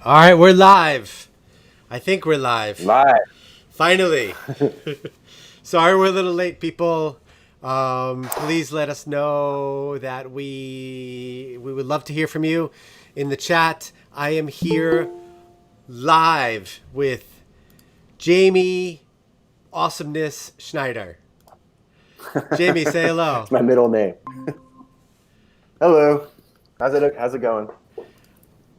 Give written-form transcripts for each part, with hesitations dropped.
All right, we're live. I think we're live. Live. Finally. Sorry we're a little late, people. Please let us know that we would love to hear from you in the chat. I am here live with Jamie Awesomeness Schneider. Jamie, say hello. It's my middle name. Hello. How's it going?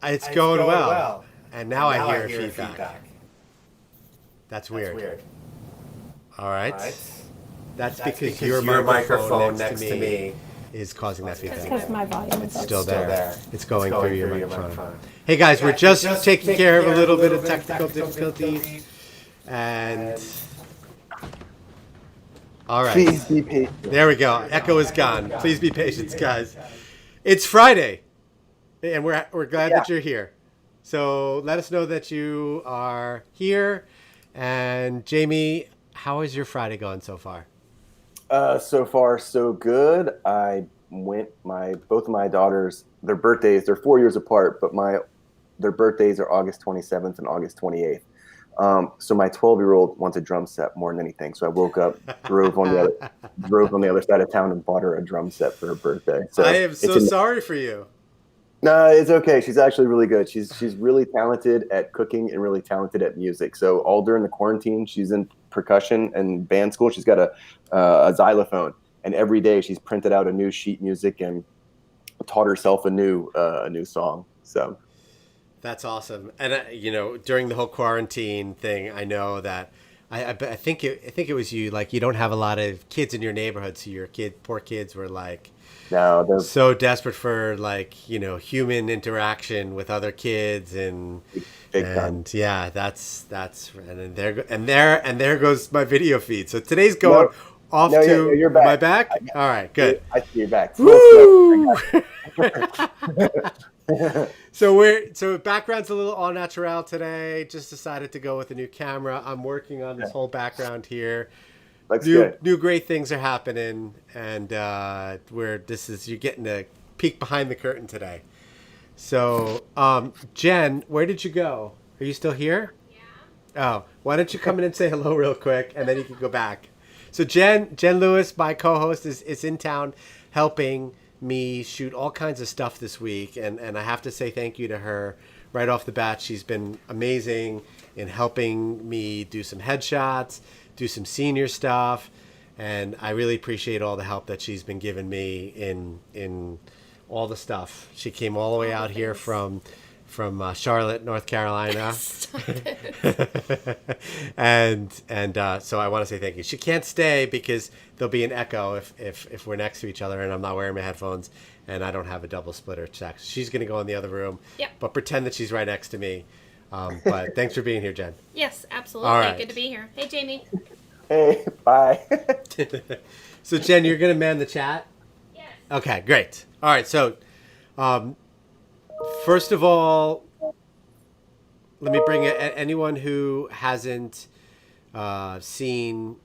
It's going well. And now I hear feedback. That's weird. All right. That's because your microphone next to me is causing that feedback. Because my volume is Still there. It's going through your microphone. Hey guys, we're just taking care of a little bit of technical difficulties. And all right. Please be patient. There we go. Echo is gone. Please be patient, guys. It's Friday, and we're glad that you're here. So let us know that you are here. And Jamie, how is your Friday going so far? So far, so good. Both of my daughters, their birthdays, they're 4 years apart, but their birthdays are August 27th and August 28th. So my 12-year-old wants a drum set more than anything. So I woke up, drove on the other side of town and bought her a drum set for her birthday. So I am so sorry for you. No, it's okay. She's actually really good. She's really talented at cooking and really talented at music. So all during the quarantine, she's in percussion and band school. She's got a xylophone, and every day she's printed out a new sheet music and taught herself a new song. So that's awesome. And during the whole quarantine thing, I know that I think it was you. Like, you don't have a lot of kids in your neighborhood, so your poor kids were like. No, they're so desperate for human interaction with other kids and yeah, that's and there goes my video feed. So today's going off to you're back. My back. All right, good. I see your back. Woo! So background's a little all natural today. Just decided to go with a new camera. I'm working on this whole background here. New great things are happening, and you're getting a peek behind the curtain today. So, Jen, where did you go? Are you still here? Yeah. Oh, why don't you come in and say hello real quick, and then you can go back. So Jen Lewis, my co-host, is in town helping me shoot all kinds of stuff this week, and I have to say thank you to her right off the bat. She's been amazing in helping me do some headshots, do some senior stuff, and I really appreciate all the help that she's been giving me in all the stuff. She came all the way out here from Charlotte, North Carolina. and so I want to say thank you. She can't stay because there'll be an echo if we're next to each other and I'm not wearing my headphones and I don't have a double splitter check. She's going to go in the other room, but pretend that she's right next to me. But thanks for being here, Jen. Yes, absolutely. All right. Good to be here. Hey, Jamie. Hey, bye. So, Jen, you're going to man the chat? Yes. Okay, great. All right, so first of all, let me bring anyone who hasn't seen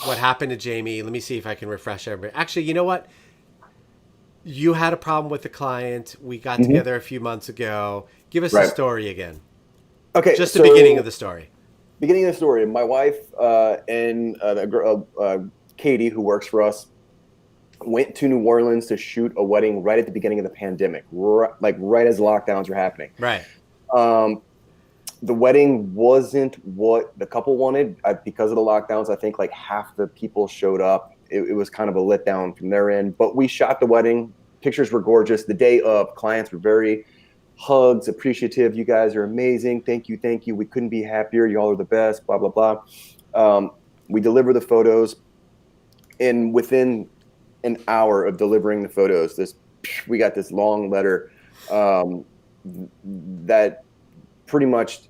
what happened to Jamie. Let me see if I can refresh everybody. Actually, you know what? You had a problem with the client. We got together a few months ago. Give us the story again. Okay, just the beginning of the story. Beginning of the story. My wife and Katie, who works for us, went to New Orleans to shoot a wedding right at the beginning of the pandemic, right as lockdowns were happening. Right. The wedding wasn't what the couple wanted because of the lockdowns. I think like half the people showed up. It was kind of a letdown from their end. But we shot the wedding. Pictures were gorgeous. The day of, clients were very hugs, appreciative. You guys are amazing. Thank you. We couldn't be happier. You all are the best. Blah, blah, blah. We deliver the photos. And within an hour of delivering the photos, we got this long letter that pretty much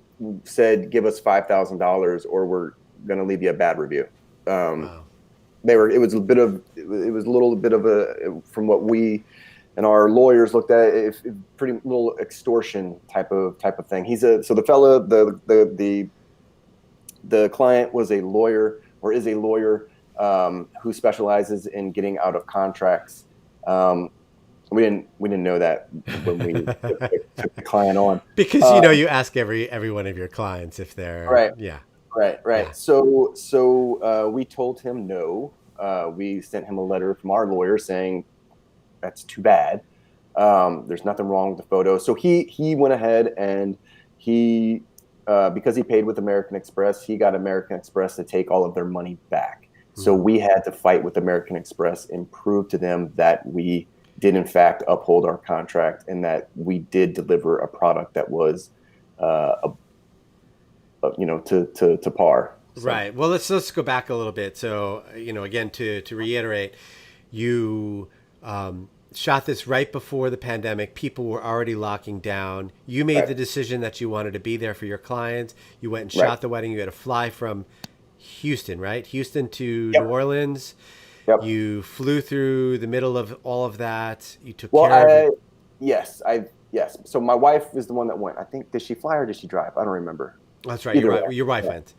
said, give us $5,000 or we're going to leave you a bad review. Wow. It was a little bit of a, from what we and our lawyers looked at, pretty little extortion type of thing. So the fella, the client was a lawyer or is a lawyer who specializes in getting out of contracts We didn't know that when we took the client on. Because you ask every one of your clients if they're right. Yeah. Right. Yeah. So we told him no. We sent him a letter from our lawyer saying that's too bad. There's nothing wrong with the photo. So he went ahead and he because he paid with American Express, he got American Express to take all of their money back. So we had to fight with American Express and prove to them that we did in fact uphold our contract and that we did deliver a product that was to par. So. Right. Well, let's go back a little bit. So, again, to reiterate, you shot this right before the pandemic. People were already locking down. You made the decision that you wanted to be there for your clients. You went and shot the wedding. You had to fly from Houston, right? Houston to New Orleans. Yep. You flew through the middle of all of that. You took care of it. Yes. So my wife is the one that went. I think, did she fly or did she drive? I don't remember. That's right. Your wife went.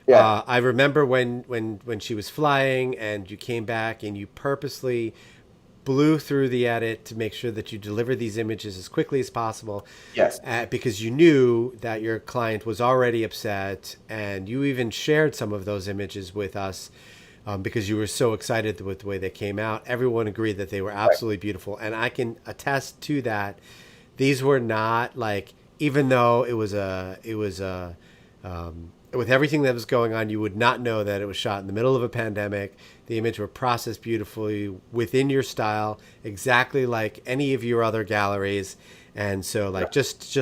Yeah. I remember when she was flying and you came back and you purposely blew through the edit to make sure that you deliver these images as quickly as possible. Yes. Because you knew that your client was already upset, and you even shared some of those images with us because you were so excited with the way they came out. Everyone agreed that they were absolutely beautiful, and I can attest to that. These were not like, even though it was with everything that was going on, you would not know that it was shot in the middle of a pandemic. The image were processed beautifully within your style, exactly like any of your other galleries. And so, like, just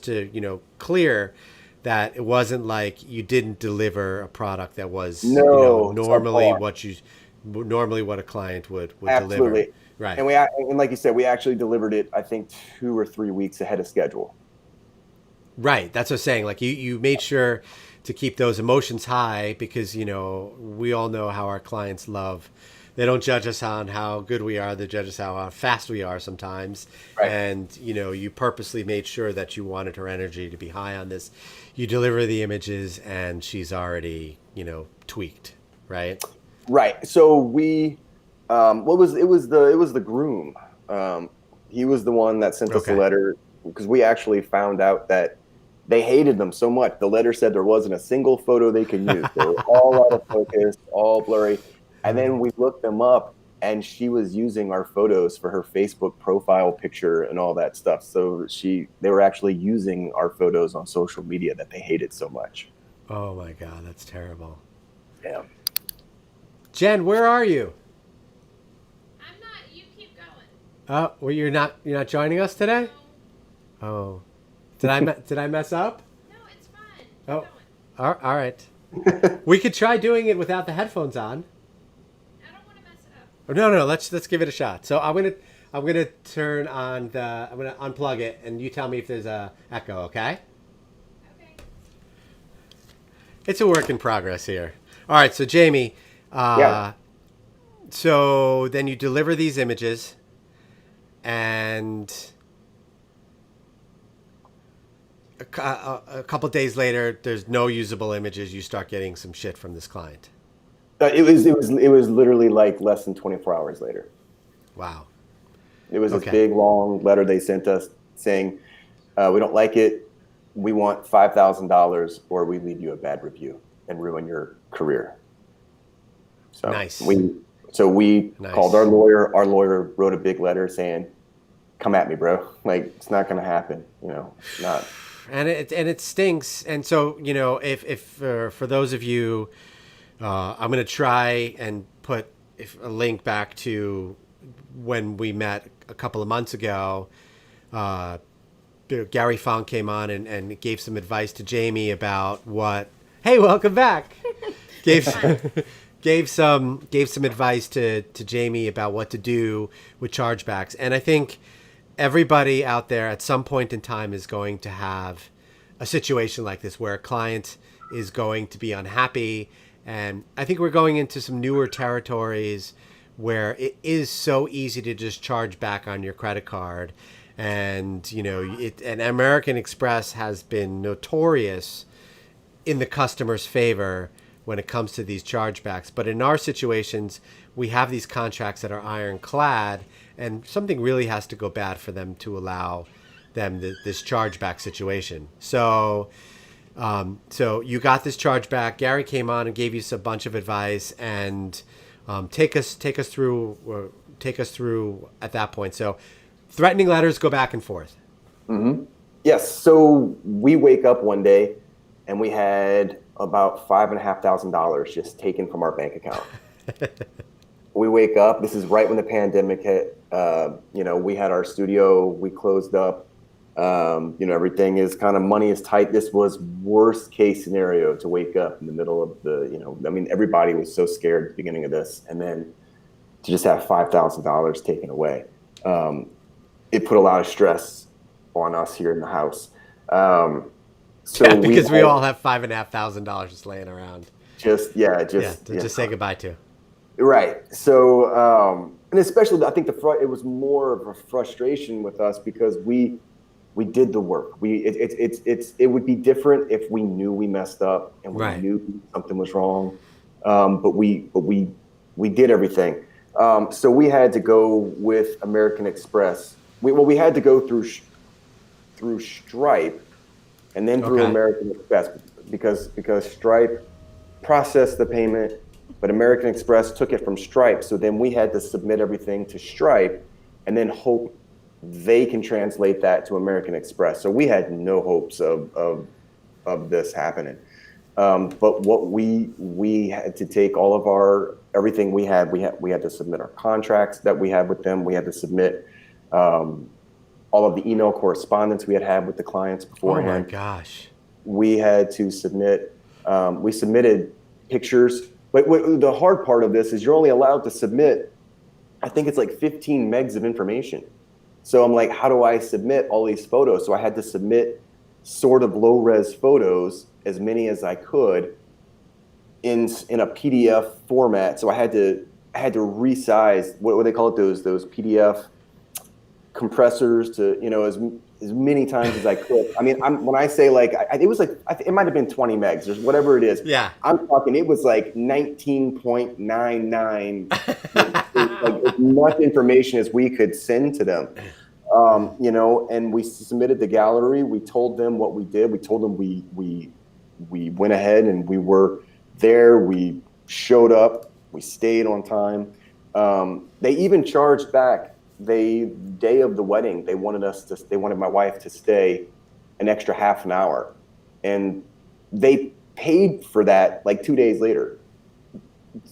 to clear that it wasn't like you didn't deliver a product that was normally what a client would Absolutely. deliver. Right. And like you said, we actually delivered it, I think, 2 or 3 weeks ahead of schedule. Right. That's what I'm saying. Like you made sure to keep those emotions high because, we all know how our clients love. They don't judge us on how good we are. They judge us how fast we are sometimes. Right. And, you purposely made sure that you wanted her energy to be high on this. You deliver the images and she's already, tweaked. Right. Right. So we, it was the groom. He was the one that sent us the letter because we actually found out that they hated them so much. The letter said there wasn't a single photo they could use. They were all out of focus, all blurry. And then we looked them up, and she was using our photos for her Facebook profile picture and all that stuff. So they were actually using our photos on social media that they hated so much. Oh my God, that's terrible. Yeah. Jen, where are you? I'm not. You keep going. Oh, well, you're not joining us today? No. Oh. Did I mess up? No, it's fine. Oh, all right. We could try doing it without the headphones on. I don't want to mess it up. No. Let's give it a shot. So I'm gonna turn on I'm gonna unplug it, and you tell me if there's a echo. Okay? Okay. It's a work in progress here. All right. So Jamie, so then you deliver these images, and a couple days later, there's no usable images. You start getting some shit from this client. It was literally like less than 24 hours later. Wow. It was this big, long letter they sent us saying, we don't like it. We want $5,000 or we leave you a bad review and ruin your career. So nice. We called our lawyer. Our lawyer wrote a big letter saying, come at me, bro. Like, it's not going to happen. Not. And it stinks. And so, if for those of you, I'm going to try and put a link back to when we met a couple of months ago. Gary Fong came on and gave some advice to Jamie about hey, welcome back. gave some advice to Jamie about what to do with chargebacks. And I think everybody out there at some point in time is going to have a situation like this where a client is going to be unhappy. And I think we're going into some newer territories where it is so easy to just charge back on your credit card. And, and American Express has been notorious in the customer's favor when it comes to these chargebacks. But in our situations, we have these contracts that are ironclad, and something really has to go bad for them to allow them this chargeback situation. So so you got this chargeback. Gary came on and gave you a bunch of advice, and take us through at that point. So threatening letters go back and forth. Mm-hmm. Yes. So we wake up one day and we had about $5,500 just taken from our bank account. We wake up. This is right when the pandemic hit. We had our studio. We closed up. Everything is kind of money is tight. This was worst case scenario to wake up in the middle of everybody was so scared at the beginning of this, and then to just have $5,000 taken away. It put a lot of stress on us here in the house. Because we all have $5,500 just laying around. Just say goodbye to. Right. So, and especially I think it was more of a frustration with us because we did the work. It would be different if we knew we messed up and we knew something was wrong. But we did everything. So we had to go with American Express. We had to go through Stripe and then through American Express because Stripe processed the payment, but American Express took it from Stripe. So then we had to submit everything to Stripe and then hope they can translate that to American Express. So we had no hopes of this happening. But what we had to take all of everything we had to submit our contracts that we had with them. We had to submit all of the email correspondence we had with the clients beforehand. Oh my gosh. We had to submit, we submitted pictures. But the hard part of this is you're only allowed to submit, I think it's like 15 megs of information. So I'm like, how do I submit all these photos? So I had to submit sort of low res photos, as many as I could, in a PDF format. So I had to resize, what do they call it? Those PDF compressors to, as many times as I could. I mean, when I say it might have been 20 megs or whatever it is. Yeah. I'm talking, it was like 19.99, as much information as we could send to them. And we submitted the gallery. We told them what we did. We told them we went ahead and we were there. We showed up. We stayed on time. They even charged back. The day of the wedding, they wanted my wife to stay an extra half an hour, and they paid for that like 2 days later,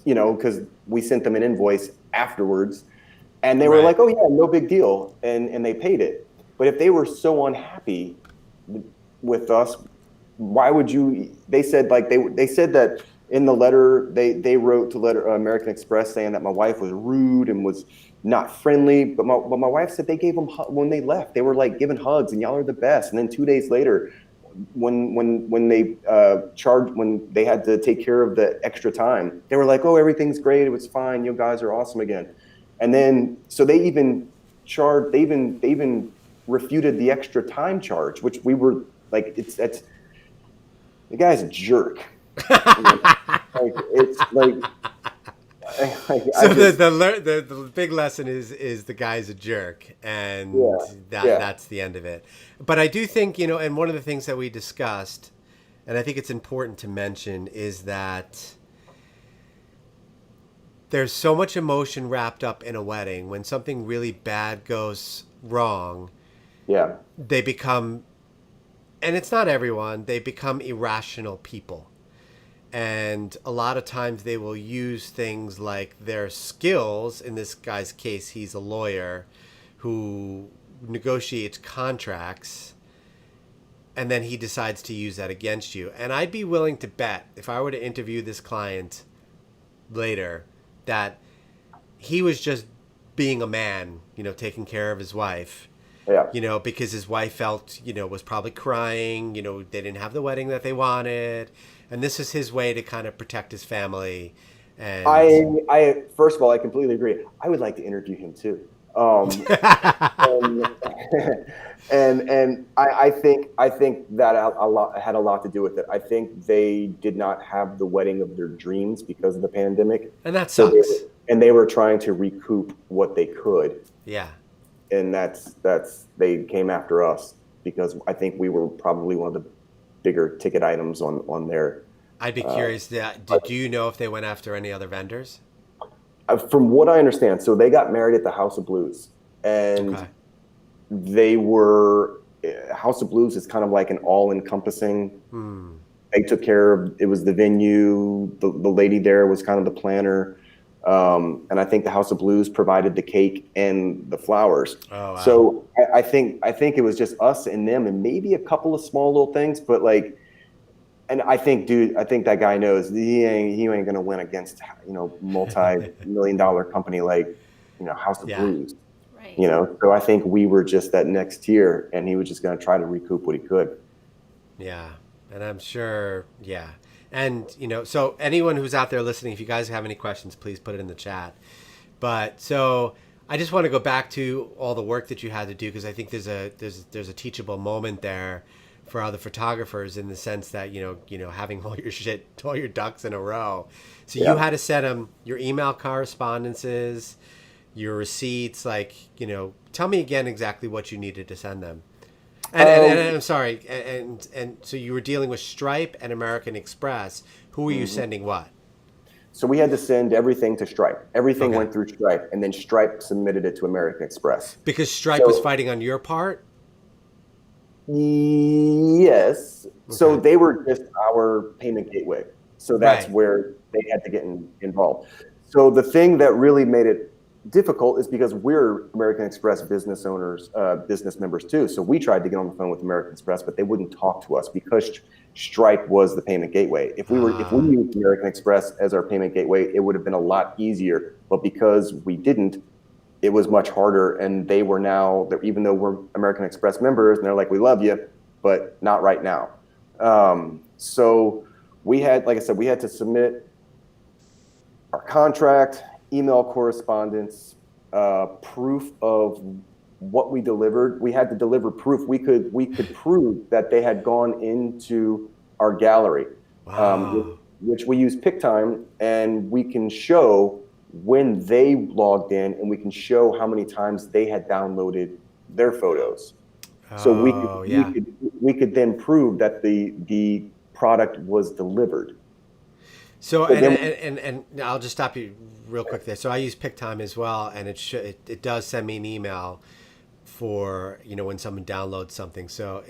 because we sent them an invoice afterwards, and they were like, oh yeah, no big deal. And they paid it. But if they were so unhappy with us, why would you, they said that in the letter, they wrote to American Express saying that my wife was rude and was not friendly, but my wife said they gave them, when they left, they were like giving hugs and y'all are the best. And then 2 days later, when they when they had to take care of the extra time, they were like, oh, everything's great, it was fine, you guys are awesome again. And then so they even refuted the extra time charge, which we were like, the guy's a jerk. The big lesson is the guy's a jerk, and that's the end of it. But I do think, and one of the things that we discussed, and I think it's important to mention, is that there's so much emotion wrapped up in a wedding. When something really bad goes wrong, they become, and it's not everyone, they become irrational people. And a lot of times they will use things like their skills. In this guy's case, he's a lawyer who negotiates contracts, and then he decides to use that against you. And I'd be willing to bet, if I were to interview this client later, that he was just being a man, taking care of his wife. Yeah. Because his wife felt, was probably crying, they didn't have the wedding that they wanted. And this is his way to kind of protect his family. And I first of all, I completely agree. I would like to interview him too. And I think that had a lot to do with it. I think they did not have the wedding of their dreams because of the pandemic. And that sucks. And they were trying to recoup what they could. Yeah. And they came after us because I think we were probably one of the bigger ticket items on their. I'd be curious. Do you know if they went after any other vendors? From what I understand, so they got married at the House of Blues, and Okay. they were House of Blues is kind of like an all-encompassing. They took care of it. Was the venue. The lady there was kind of the planner, and I think the House of Blues provided the cake and the flowers. Oh, wow. So I think it was just us and them, and maybe a couple of small little things, but like. And I think that guy knows he ain't gonna win against multi-million-dollar company like House of Blues. Right. So I think we were just that next tier, and he was just gonna try to recoup what he could. Yeah, and I'm sure. Yeah, and so anyone who's out there listening, if you guys have any questions, please put it in the chat. But so I just want to go back to all the work that you had to do, because I think there's a teachable moment there for other photographers, in the sense that having all your ducks in a row. So you had to set them your email correspondences, your receipts, tell me again exactly what you needed to send them. And I'm sorry, and so you were dealing with Stripe and American Express. Who were you sending what? So we had to send everything to Stripe. Everything went through Stripe, and then Stripe submitted it to American Express. Because Stripe was fighting on your part? Yes. Okay. So they were just our payment gateway. So that's where they had to get involved. So the thing that really made it difficult is because we're American Express business owners, business members too. So we tried to get on the phone with American Express, but they wouldn't talk to us because Stripe was the payment gateway. If we used American Express as our payment gateway, it would have been a lot easier. But because we didn't, it was much harder. And they were now, even though we're American Express members, and they're like, we love you, but not right now. So we had, like I said, we had to submit our contract, email correspondence, proof of what we delivered. We had to deliver proof. We could prove that they had gone into our gallery, which we use PicTime, and we can show when they logged in, and we can show how many times they had downloaded their photos. So we could then prove that the product was delivered. So and I'll just stop you real quick there. So I use PicTime as well, and it does send me an email for when someone downloads something. So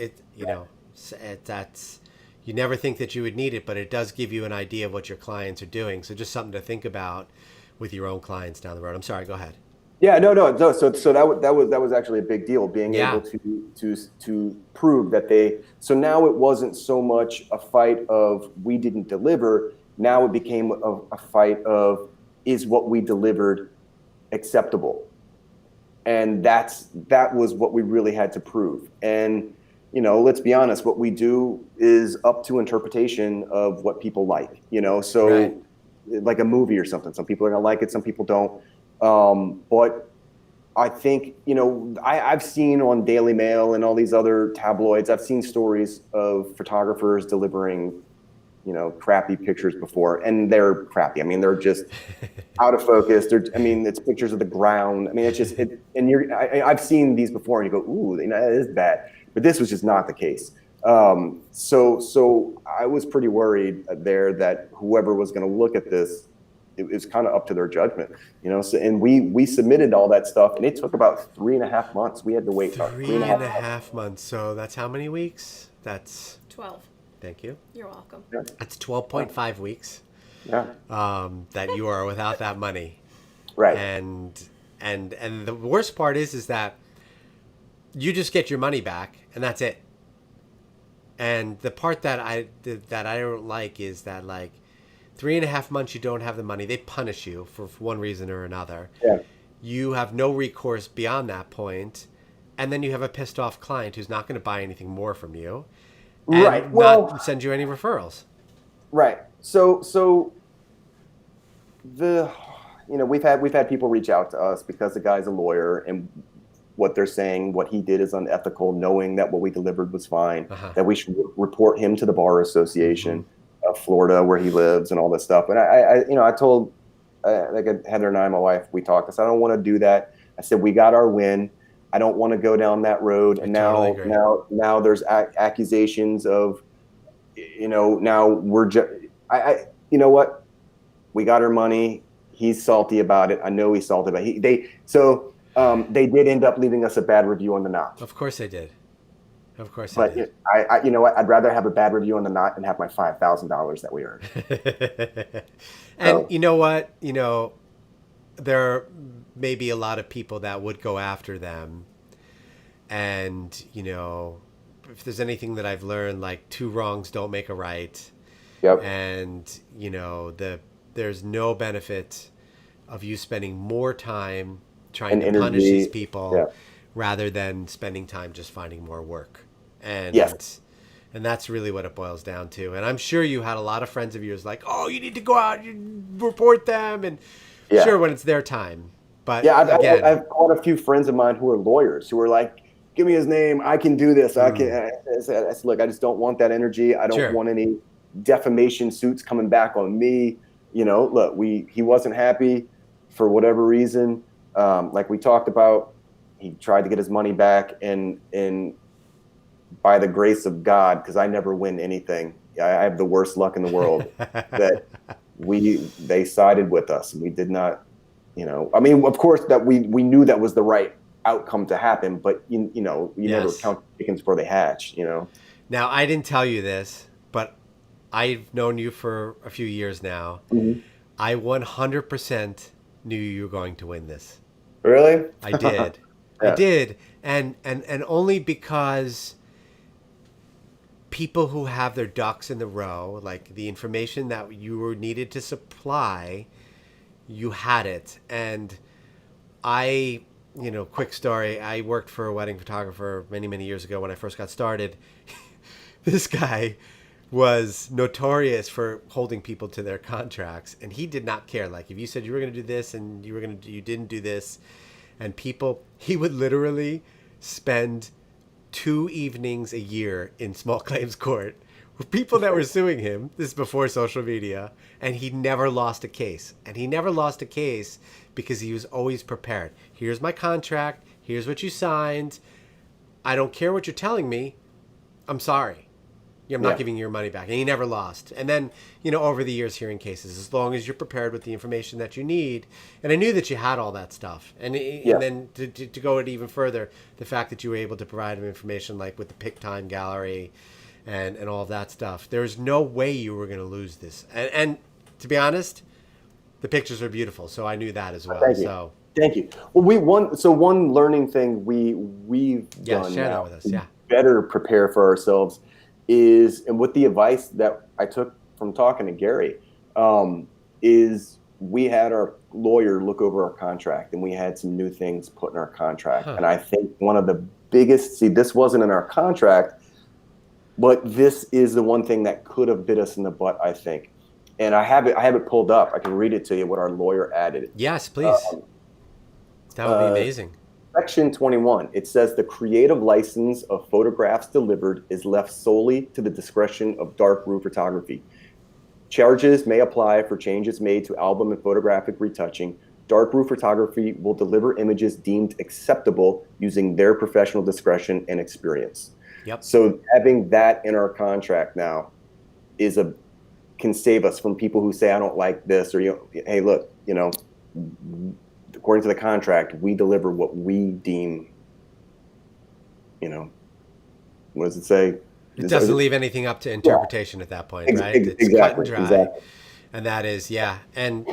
that's, you never think that you would need it, but it does give you an idea of what your clients are doing. So just something to think about with your own clients down the road. I'm sorry, go ahead. Yeah, no. So that was actually a big deal, being able to prove that they. So now it wasn't so much a fight of we didn't deliver. Now it became a fight of, is what we delivered acceptable? And that was what we really had to prove. And let's be honest, what we do is up to interpretation of what people like. So like a movie or something. Some people are gonna like it, some people don't. But I think, I've seen on Daily Mail and all these other tabloids, I've seen stories of photographers delivering, crappy pictures before, and they're crappy. I mean, they're just out of focus. It's pictures of the ground. I mean, it's just, I've seen these before, and you go, ooh, that is bad. But this was just not the case. So I was pretty worried there that whoever was going to look at this, it was kind of up to their judgment, So, and we submitted all that stuff, and it took about 3.5 months. We had to wait 3.5 months. So that's how many weeks? That's 12. Thank you. You're welcome. Yeah. That's 12.5 weeks. Yeah. That you are without that money. Right. And the worst part is that you just get your money back, and that's it. And the part that I don't like is that 3.5 months you don't have the money. They punish you for one reason or another. Yeah. You have no recourse beyond that point, and then you have a pissed off client who's not going to buy anything more from you, and not send you any referrals. Right. So we've had people reach out to us because the guy's a lawyer, and what they're saying, what he did is unethical, knowing that what we delivered was fine, that we should report him to the Bar Association of Florida, where he lives, and all this stuff. And I told, like Heather and I, my wife, we talked. I said, I don't want to do that. I said, we got our win. I don't want to go down that road. And now there's accusations of, now we're just, you know what? We got our money. He's salty about it. I know he's salty about it. They did end up leaving us a bad review on the Knot. Of course they did. But you know what? I'd rather have a bad review on the Knot than have my $5,000 that we earned. And you know what? There may be a lot of people that would go after them. And, if there's anything that I've learned, like 2 wrongs don't make a right. Yep. And, there's no benefit of you spending more time trying to punish these people rather than spending time just finding more work. And and that's really what it boils down to. And I'm sure you had a lot of friends of yours like, oh, you need to go out and report them. And sure, when it's their time. But I've called a few friends of mine who are lawyers who are like, give me his name. I can do this. I said, look, I just don't want that energy. I don't want any defamation suits coming back on me. Look, he wasn't happy for whatever reason. Like we talked about, he tried to get his money back, and by the grace of God, because I never win anything, I have the worst luck in the world, that they sided with us, and we did not, of course that we knew that was the right outcome to happen, but you never count chickens before they hatch. Now, I didn't tell you this, but I've known you for a few years now. Mm-hmm. I 100% knew you were going to win this. Really? I did. I did. And only because people who have their ducks in the row, like the information that you were needed to supply, you had it. And quick story, I worked for a wedding photographer many, many years ago when I first got started. This guy was notorious for holding people to their contracts, and he did not care. Like if you said you were going to do this and you didn't do this, and he would literally spend 2 evenings a year in small claims court with people that were suing him. This is before social media, and he never lost a case. And he never lost a case because he was always prepared. Here's my contract. Here's what you signed. I don't care what you're telling me. I'm sorry. I'm not giving you your money back. And he never lost. And then, over the years hearing cases, as long as you're prepared with the information that you need. And I knew that you had all that stuff. And then to go it even further, the fact that you were able to provide him information like with the pick time gallery and all of that stuff. There's no way you were going to lose this. And to be honest, the pictures are beautiful. So I knew that as well. Thank you. Well, one learning thing we've done share now that with us. Yeah. Better prepare for ourselves is, and with the advice that I took from talking to Gary, is we had our lawyer look over our contract, and we had some new things put in our contract. And I think one of the biggest, this wasn't in our contract, but this is the one thing that could have bit us in the butt, I think. And I have it pulled up. I can read it to you what our lawyer added. Yes, please. That would be amazing. Section 21, it says the creative license of photographs delivered is left solely to the discretion of darkroom photography. Charges may apply for changes made to album and photographic retouching. Darkroom photography will deliver images deemed acceptable using their professional discretion and experience. Yep. So having that in our contract now can save us from people who say, I don't like this, or, hey, look, according to the contract, we deliver what we deem, what does it say? It doesn't leave anything up to interpretation at that point, right? It's cut and dry. Exactly. And that is, And,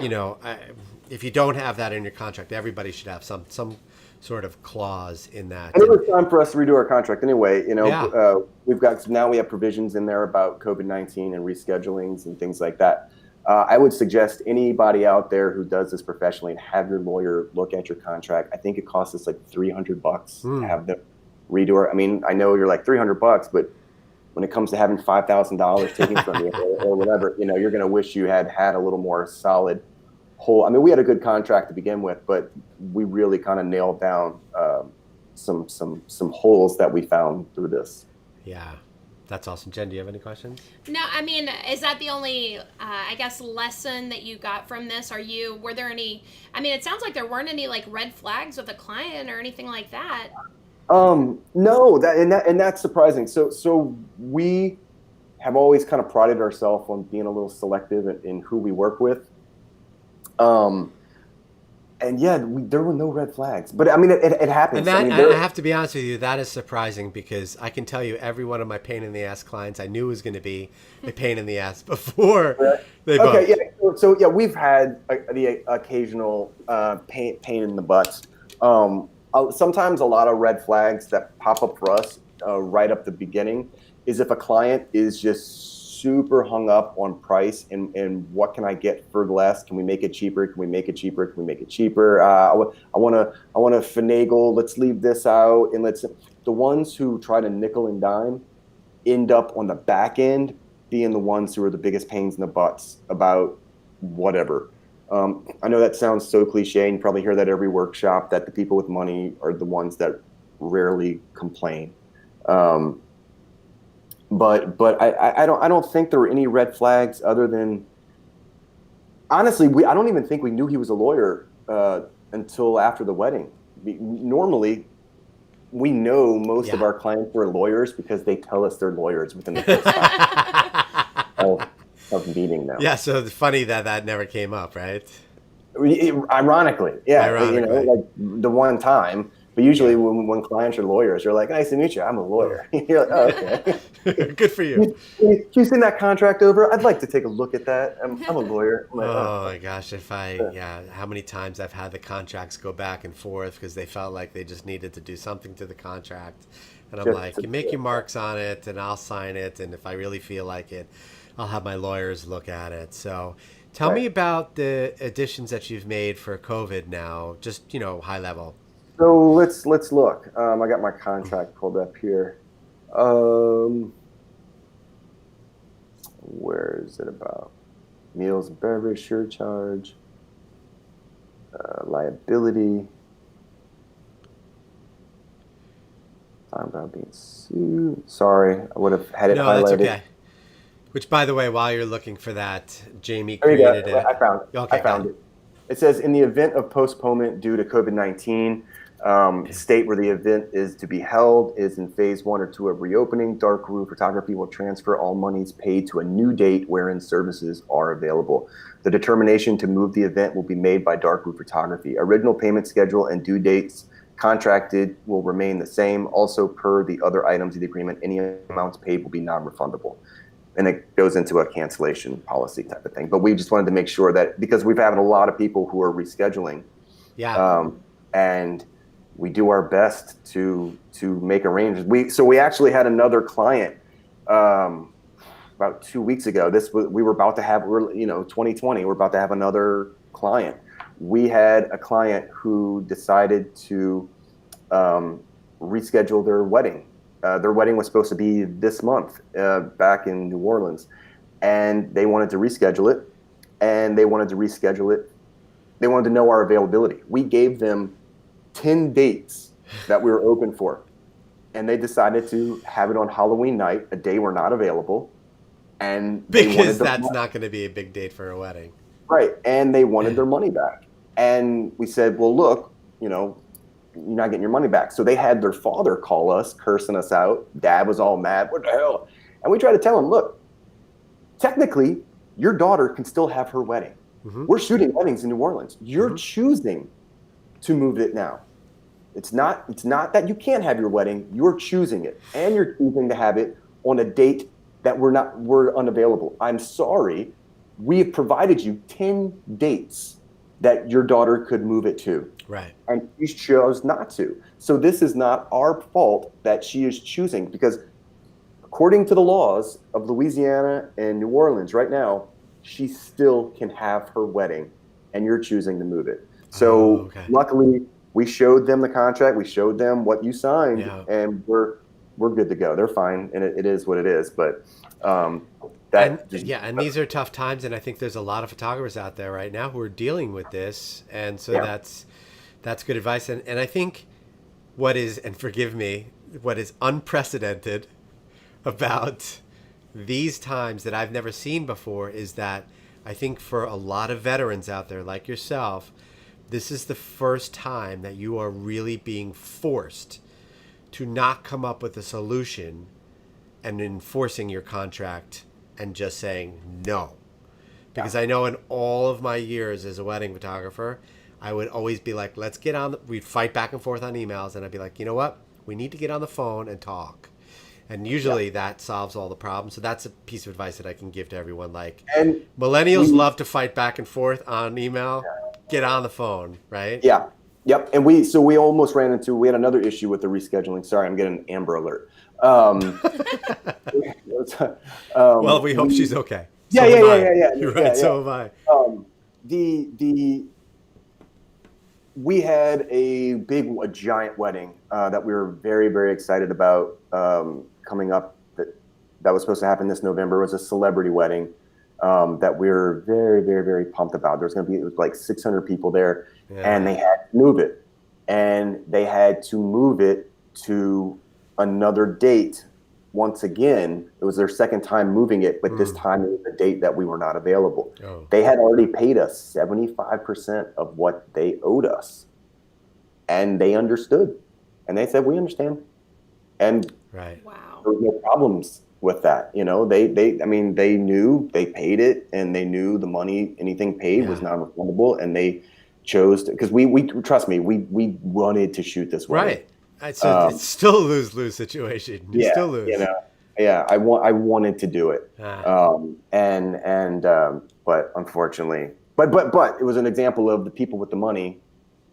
if you don't have that in your contract, everybody should have some sort of clause in that. And it was time for us to redo our contract anyway. We have provisions in there about COVID-19 and reschedulings and things like that. I would suggest anybody out there who does this professionally and have your lawyer look at your contract. I think it costs us like $300 to have them redo it. I mean, I know you're like $300, but when it comes to having $5,000 taken from you or whatever, you're going to wish you had a little more solid whole. I mean, we had a good contract to begin with, but we really kind of nailed down some holes that we found through this. Yeah. That's awesome. Jen, do you have any questions? No, I mean, is that the only, I guess, lesson that you got from this? Were there any, I mean, it sounds like there weren't any like red flags with a client or anything like that. No, and that's surprising. So we have always kind of prided ourselves on being a little selective in who we work with. And yeah, there were no red flags, but I mean, it happens. And that, I mean, I have to be honest with you, that is surprising because I can tell you every one of my pain in the ass clients I knew was going to be a pain in the ass before they booked. Okay, yeah. So yeah, we've had the occasional pain in the butts. Sometimes a lot of red flags that pop up for us right up the beginning is if a client is just super hung up on price and what can I get for less? Can we make it cheaper? Can we make it cheaper? Can we make it cheaper? I want to finagle. Let's leave this out. And the ones who try to nickel and dime end up on the back end being the ones who are the biggest pains in the butts about whatever. I know that sounds so cliche, and you probably hear that every workshop, that the people with money are the ones that rarely complain. But I don't think there were any red flags other than, honestly, I don't even think we knew he was a lawyer until after the wedding. Normally, we know most of our clients are lawyers because they tell us they're lawyers within the first time of meeting them. Yeah, so it's funny that never came up, right? Ironically, like the one time. But usually when clients are lawyers, you're like, nice to meet you. I'm a lawyer. You're like, oh, okay. Good for you. Can you send that contract over? I'd like to take a look at that. I'm a lawyer. I'm like, oh my gosh, how many times I've had the contracts go back and forth because they felt like they just needed to do something to the contract. And I'm like, you make your marks on it and I'll sign it. And if I really feel like it, I'll have my lawyers look at it. So tell me about the additions that you've made for COVID now, just, high level. So let's look. I got my contract pulled up here. Where is it about? Meals and beverage surcharge, liability, time about being sued. Sorry, I would have had it highlighted. That's okay. Which, by the way, while you're looking for that, Jamie created it. I found it. Okay, I found it. It says, in the event of postponement due to COVID-19, state where the event is to be held is in phase 1 or 2 of reopening. Dark Room Photography will transfer all monies paid to a new date wherein services are available. The determination to move the event will be made by Dark Room Photography. Original payment schedule and due dates contracted will remain the same. Also, per the other items of the agreement, any amounts paid will be non-refundable. And it goes into a cancellation policy type of thing. But we just wanted to make sure that, because we've had a lot of people who are rescheduling. Yeah. And we do our best to make arrangements. So we actually had another client about 2 weeks ago. We were about to have, 2020. We're about to have another client. We had a client who decided to reschedule their wedding. Their wedding was supposed to be this month back in New Orleans, and they wanted to reschedule it. And they wanted to know our availability. We gave them 10 dates that we were open for, and they decided to have it on Halloween night, a day we're not available. And because that's not going to be a big date for a wedding. Right. And they wanted their money back. And we said, well, look, you're not getting your money back. So they had their father call us, cursing us out. Dad was all mad. What the hell? And we tried to tell him, look, technically, your daughter can still have her wedding. Mm-hmm. We're shooting weddings in New Orleans. You're choosing to move it now. It's not that you can't have your wedding. You're choosing it. And you're choosing to have it on a date that we're unavailable. I'm sorry. We have provided you 10 dates that your daughter could move it to. Right. And she chose not to. So this is not our fault that she is choosing, because according to the laws of Louisiana and New Orleans right now, she still can have her wedding, and you're choosing to move it. So luckily, we showed them the contract. We showed them what you signed, and we're good to go. They're fine, and it is what it is. But and these are tough times, and I think there's a lot of photographers out there right now who are dealing with this, and so that's good advice. And I think what is, and forgive me, what is unprecedented about these times that I've never seen before is that I think for a lot of veterans out there like yourself, this is the first time that you are really being forced to not come up with a solution and enforcing your contract and just saying no. Because I know in all of my years as a wedding photographer, I would always be like, let's get on we'd fight back and forth on emails, and I'd be like, you know what? We need to get on the phone and talk. And usually that solves all the problems. So that's a piece of advice that I can give to everyone. Like, and millennials love to fight back and forth on email. Get on the phone, right? Yeah. Yep. And we almost ran into, we had another issue with the rescheduling. Sorry, I'm getting an Amber Alert. Well, we hope she's okay. Yeah. You're right. So am I. We had a giant wedding that we were very, very excited about coming up. That was supposed to happen this November. It was a celebrity wedding that we were very, very, very pumped about. There's going to be like 600 people there, and they had to move it, and they had to move it to another date. Once again, it was their second time moving it, but this time it was a date that we were not available. Oh. They had already paid us 75% of what they owed us. And they understood. And they said, we understand. And right. Wow. There were no problems with that. You know, they knew they paid it, and they knew the money, anything paid was non-refundable, and they chose to, because we trust me, we wanted to shoot this wedding. Right. So it's still a lose-lose situation. You still lose. You know, I wanted to do it. But unfortunately, but it was an example of the people with the money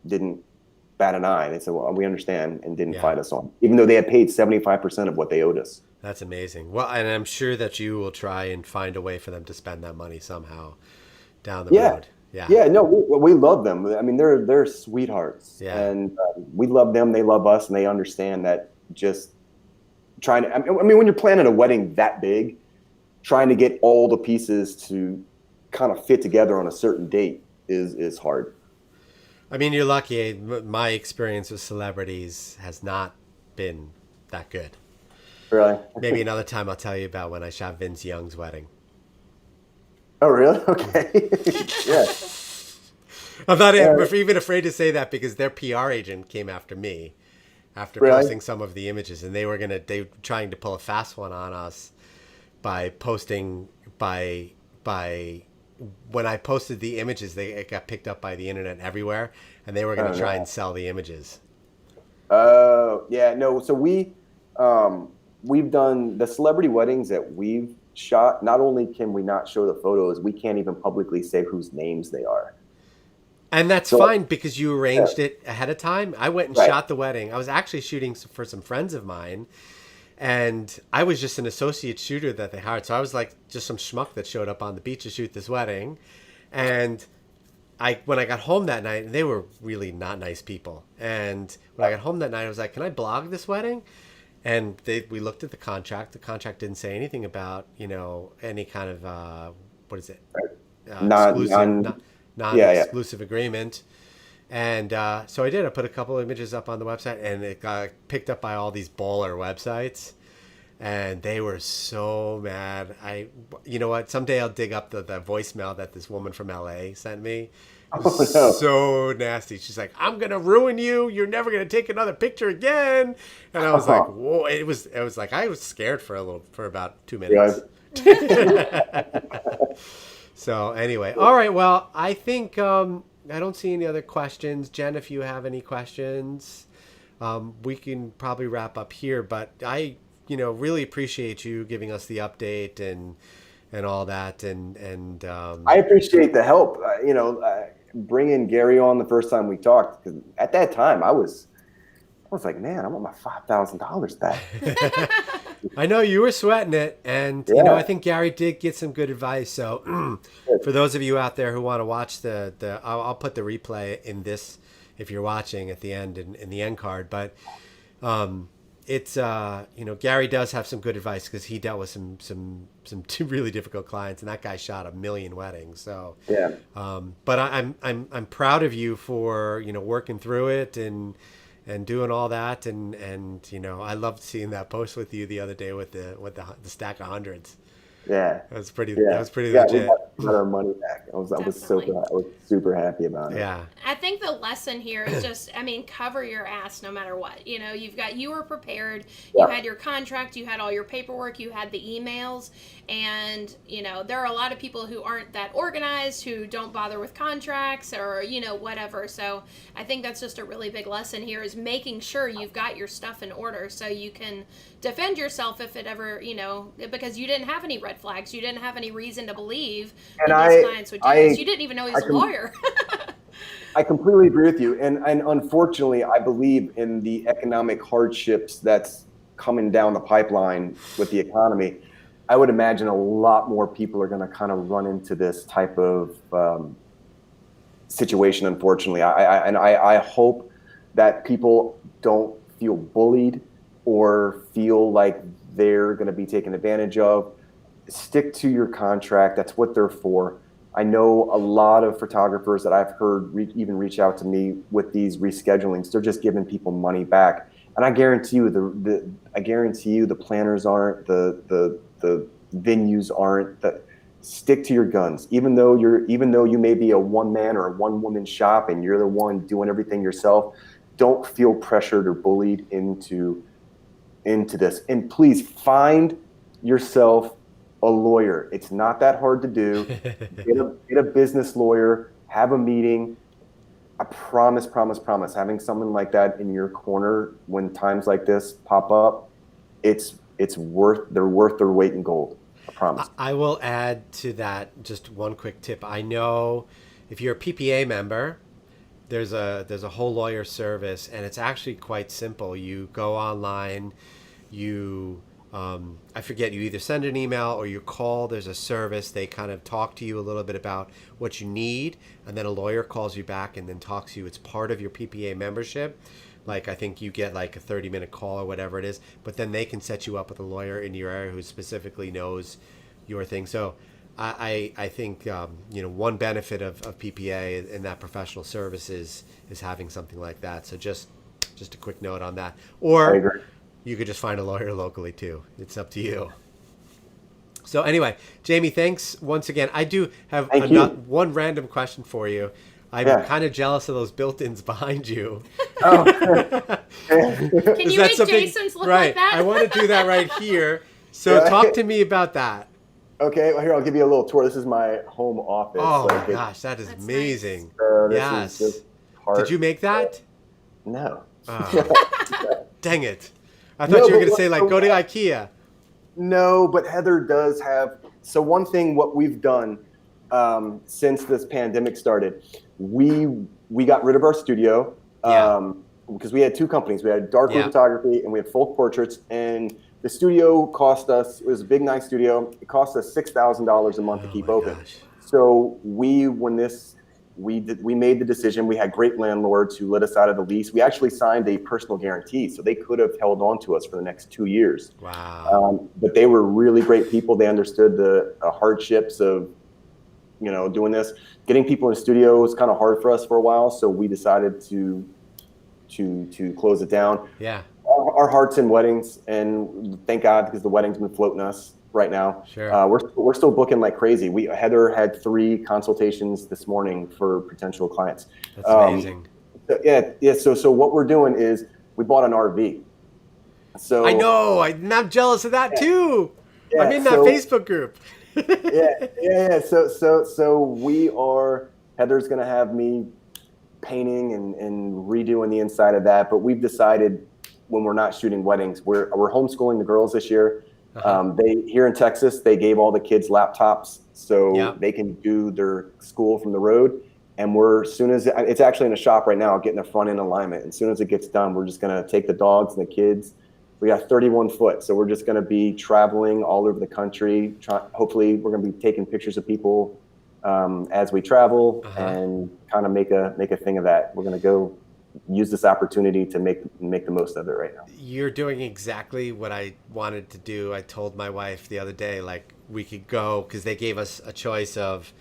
didn't bat an eye. They said, well, we understand, and didn't fight us on, even though they had paid 75% of what they owed us. That's amazing. Well, and I'm sure that you will try and find a way for them to spend that money somehow down the road. Yeah, no, we love them. I mean, they're sweethearts, and we love them. They love us, and they understand that. Just trying to, I mean, when you're planning a wedding that big, trying to get all the pieces to kind of fit together on a certain date is hard. I mean, you're lucky. My experience with celebrities has not been that good. Really? Maybe another time I'll tell you about when I shot Vince Young's wedding. Oh, really? Okay. Yeah. I'm not even afraid to say that, because their PR agent came after me after posting some of the images, and they were trying to pull a fast one on us by posting when I posted the images, it got picked up by the internet everywhere, and they were going to try and sell the images. Oh, yeah. No, so we've done the celebrity weddings that we've shot. Not only can we not show the photos, we can't even publicly say whose names they are. And that's fine, because you arranged it ahead of time. I went and shot the wedding. I was actually shooting for some friends of mine, and I was just an associate shooter that they hired. So I was like just some schmuck that showed up on the beach to shoot this wedding. And when I got home that night, they were really not nice people. And when I got home that night, I was like, can I blog this wedding? And we looked at the contract. The contract didn't say anything about, any kind of, what is it? Non-exclusive agreement. And so I did. I put a couple of images up on the website, and it got picked up by all these baller websites. And they were so mad. You know what? Someday I'll dig up the voicemail that this woman from LA sent me. Oh, no. So nasty. She's like, I'm going to ruin you. You're never going to take another picture again. And I was like, whoa. It was like, I was scared for about 2 minutes. Yeah. So anyway, all right. Well, I think I don't see any other questions. Jen, if you have any questions, we can probably wrap up here. But I, really appreciate you giving us the update and all that. And I appreciate the help. Bringing Gary on the first time we talked, because at that time I was like, man, I want my $5,000 back. I know you were sweating it, and I think Gary did get some good advice. So for those of you out there who want to watch I'll put the replay in this if you're watching at the end in the end card. But it's Gary does have some good advice, because he dealt with some two really difficult clients, and that guy shot 1 million weddings. So but I'm proud of you for working through it and and doing all that. And you know, I loved seeing that post with you the other day with the stack of hundreds. Yeah. That was pretty We legit. got our money back. I was super happy about it. Yeah. I think the lesson here is just, I mean, cover your ass no matter what. You know, you were prepared. You had your contract, you had all your paperwork, you had the emails, and, you know, there are a lot of people who aren't that organized, who don't bother with contracts or, you know, whatever. So I think that's just a really big lesson here, is making sure you've got your stuff in order so you can defend yourself if it ever, you know, because you didn't have any red flags. You didn't have any reason to believe that these clients would do this. You didn't even know he was a lawyer. I completely agree with you. And unfortunately, I believe in the economic hardships that's coming down the pipeline with the economy. I would imagine a lot more people are going to kind of run into this type of situation, unfortunately. I hope that people don't feel bullied or feel like they're going to be taken advantage of. Stick to your contract. That's what they're for. I know a lot of photographers that I've heard even reach out to me with these reschedulings. They're just giving people money back, and I guarantee you the planners aren't, the venues aren't. Stick to your guns. Even though you may be a one man or a one woman shop and you're the one doing everything yourself, don't feel pressured or bullied into this. And please find yourself a lawyer. It's not that hard to do. Get a business lawyer, have a meeting. I promise, having someone like that in your corner when times like this pop up, they're worth their weight in gold. I promise. I will add to that just one quick tip. I know if you're a PPA member, there's a whole lawyer service, and it's actually quite simple. You go online, I forget, you either send an email or you call. There's a service. They kind of talk to you a little bit about what you need, and then a lawyer calls you back and then talks to you. It's part of your PPA membership. Like, I think you get like a 30-minute call or whatever it is, but then they can set you up with a lawyer in your area who specifically knows your thing. So I think, you know, one benefit of PPA in that professional services is having something like that. So just a quick note on that. Or you could just find a lawyer locally too. It's up to you. So anyway, Jamie, thanks once again. I do have one random question for you. I'm kind of jealous of those built-ins behind you. Oh. Can you make Jason's look like that? I want to do that right here. So talk to me about that. Okay, well, here, I'll give you a little tour. This is my home office. Oh, my gosh, that's amazing. Nice. Yes. Did you make that? No. Oh. Dang it. I thought you were going to say, like, go to IKEA. No, but Heather does have. So one thing, what we've done since this pandemic started, we got rid of our studio because we had two companies. We had dark room photography and we had folk portraits. And the studio cost us, it was a big, nice studio. It cost us $6,000 a month to keep open. Gosh. So we made the decision. We had great landlords who let us out of the lease. We actually signed a personal guarantee, so they could have held on to us for the next 2 years. Wow. But they were really great people. They understood the hardships of, you know, doing this. Getting people in the studio was kind of hard for us for a while, so we decided to close it down. Yeah. Our heart's in weddings, and thank God, because the wedding's been floating us right now. Sure. We're still booking like crazy. Heather had 3 consultations this morning for potential clients. That's amazing. So what we're doing is we bought an RV. So I know. I'm jealous of that too. Yeah, I'm in that Facebook group. Yeah. So Heather's going to have me painting and redoing the inside of that. But we've decided, when we're not shooting weddings, we're homeschooling the girls this year. They here in Texas, they gave all the kids laptops so they can do their school from the road. And it's actually in a shop right now, getting the front end alignment. And as soon as it gets done, we're just going to take the dogs and the kids. We got 31 foot, so we're just going to be traveling all over the country. Hopefully, we're going to be taking pictures of people as we travel and kind of make a thing of that. We're going to go use this opportunity to make the most of it right now. You're doing exactly what I wanted to do. I told my wife the other day, like, we could go, because they gave us a choice of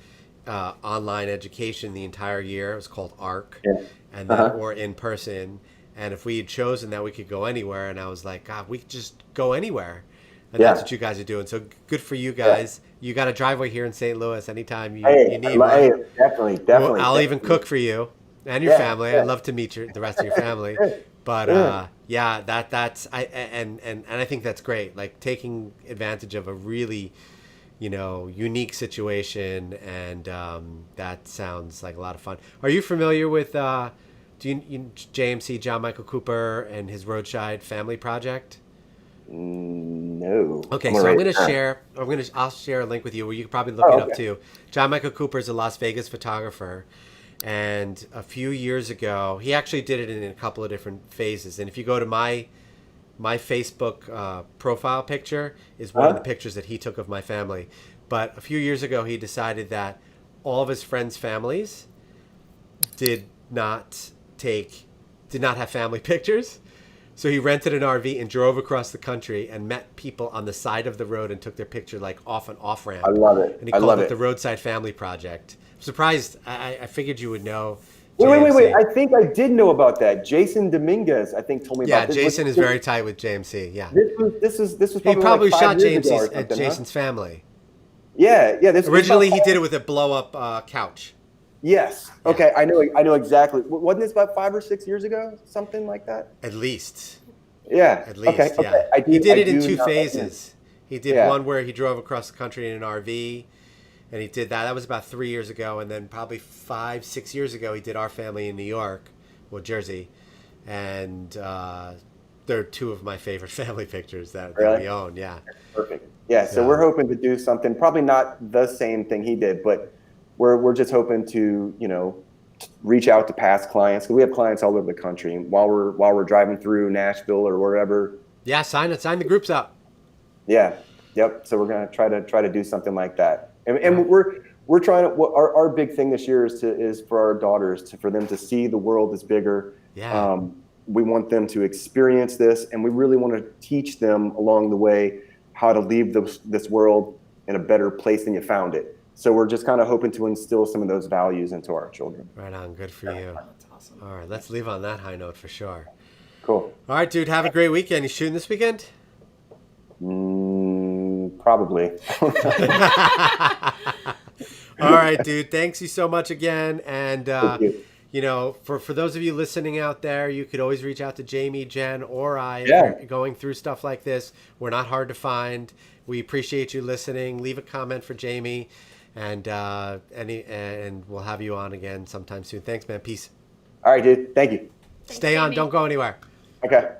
online education the entire year. It was called ARC, and then, or in person. And if we had chosen that we could go anywhere, and I was like, God, we could just go anywhere. And that's what you guys are doing. So good for you guys. You got a driveway here in St. Louis anytime you need one. Hey, definitely. I'll even cook for you and your family. I'd love to meet the rest of your family. But that's and I think that's great. Like taking advantage of a really, unique situation, and that sounds like a lot of fun. Are you familiar with JMC, John Michael Cooper, and his Roadside Family Project? No. Okay, so I'll share a link with you where you can probably look it up too. John Michael Cooper is a Las Vegas photographer, and a few years ago, he actually did it in a couple of different phases. And if you go to my Facebook profile picture, is one of the pictures that he took of my family. But a few years ago, he decided that all of his friends' families did not have family pictures. So he rented an RV and drove across the country and met people on the side of the road and took their picture like off an off ramp. I love it. And he called it the Roadside Family Project. I'm surprised. I figued you would know. Wait. I think I did know about that. Jason Dominguez, I think, told me about this. Yeah, Jason is very tight with JMC. Yeah. This was probably he probably like shot 5 years ago at Jason's family. Yeah. Originally, he did it with a blow-up couch. Yes. Okay. I know exactly. Wasn't this about 5 or 6 years ago? Something like that. At least. Yeah. At least. Okay. Yeah. He did it in 2 phases. He did one where he drove across the country in an RV, and he did that. That was about 3 years ago, and then probably 5-6 years ago, he did our family in New York, Jersey, and they're 2 of my favorite family pictures that we own. Yeah. Perfect. Yeah. So we're hoping to do something. Probably not the same thing he did, but we're just hoping to reach out to past clients, because we have clients all over the country. And while we're driving through Nashville or wherever, sign the groups up. Yeah, yep. So we're gonna try to do something like that, and we're trying to. Our big thing this year is for our daughters for them to see the world is bigger. Yeah. We want them to experience this, and we really want to teach them along the way how to leave this world in a better place than you found it. So we're just kind of hoping to instill some of those values into our children. Right on. Good for you. That's awesome. All right. Let's leave on that high note for sure. Cool. All right, dude. Have a great weekend. You shooting this weekend? Probably. All right, dude. Thanks you so much again. And, Thank you. For those of you listening out there, you could always reach out to Jamie, Jen, or I if you're going through stuff like this. We're not hard to find. We appreciate you listening. Leave a comment for Jamie. And we'll have you on again sometime soon. Thanks, man. Peace. All right, dude. Thank you. Stay on. Jamie. Don't go anywhere. Okay.